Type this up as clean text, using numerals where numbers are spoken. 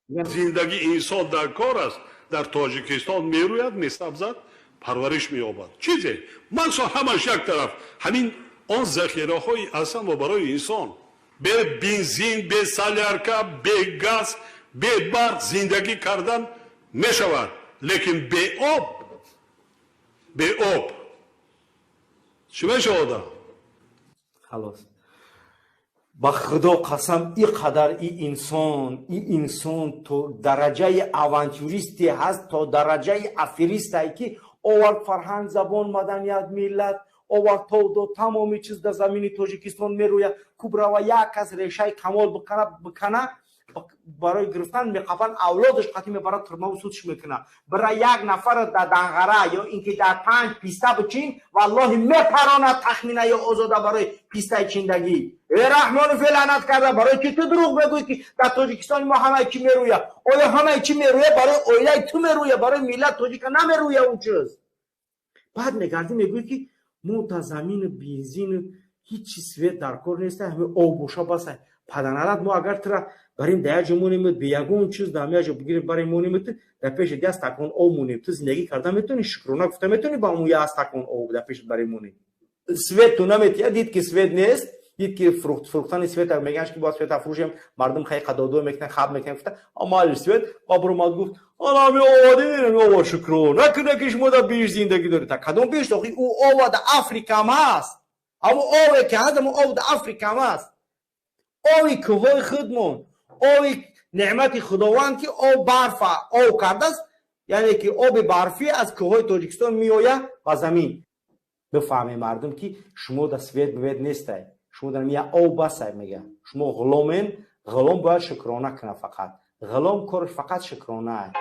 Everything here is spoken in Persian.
زندگی انسان در کار است، در تاجیکستان میروید، میسبزد، پرورش مییابد. چیزی مثلا همش یک طرف همین آن ذخیره های اصلا و برای انسان به بنزین، به سالارکا، به گاز، به برق زندگی کردن میشود، لیکن به آب چی میشود؟ خلاص با خدا قسم اینقدر این انسان تو درجه آوانتوریستی هست، تا درجه افریستی که آورد فرهنگ، زبان، مدنیت، ملت آورد تا تمامی چیز در زمین تاجیکستان میروید کبرا و یک از ریشه کمال بکنه برای گرفتن میقفن اولادش قطعی میبرد ترمه و سودش میکنه. برای یک نفر در دنغره یا اینکه در 5 پیسته بچین والله میپرانه تخمینه یا آزاده برای پیسته چیندگی. رحمان فی لعنت کرده، برای که تو دروغ بگوی که در تاجیکستان ما همه چی میرویه؟ آیا همه چی میرویه؟ برای اویله تو میرویه، برای ملت تاجیک نمیرویه اون چیز. بعد میگردی میگوی که ما در زمین بنزین هیچ سویت در کار نیست، همه آب بوشا بسه پدنالت. ما اگر ترا بریم دیگه مونیمت به یگون چیز دمیاج بگیریم برای مونیمت در پیش دست تکون او مونیم تو زندگی کرده میتونی شکرونه گفته میتونی با اون یه تکون او در پیش برای مونیم. سویت تو نمیتیا دید که سویت نیست، دید که فروختن سویت میگنش که با سویت فروشیم مردم خیلی قدادو میکنن، خب میکنن، گفته اما سویت بابرو ما گفت انا می آوادی نمیو شکرونه نکنه که شما در بیش زندگی داری تا کدوم بیش تو او آواد آفریقا ماست، اما اوه که هست، اما اوه آفریقا ماست، اوی که های خودمون، اوی نعمت خداوند که او برف او کرده است، یعنی که آب برفی از کوههای تاجیکستان میآید و زمین. بفهمه مردم که شما در سویت بوید نیسته، شما در میاه او بسه. میگه شما غلامین، غلام باید شکرانه کنه، فقط غلام کارش فقط شکرانه.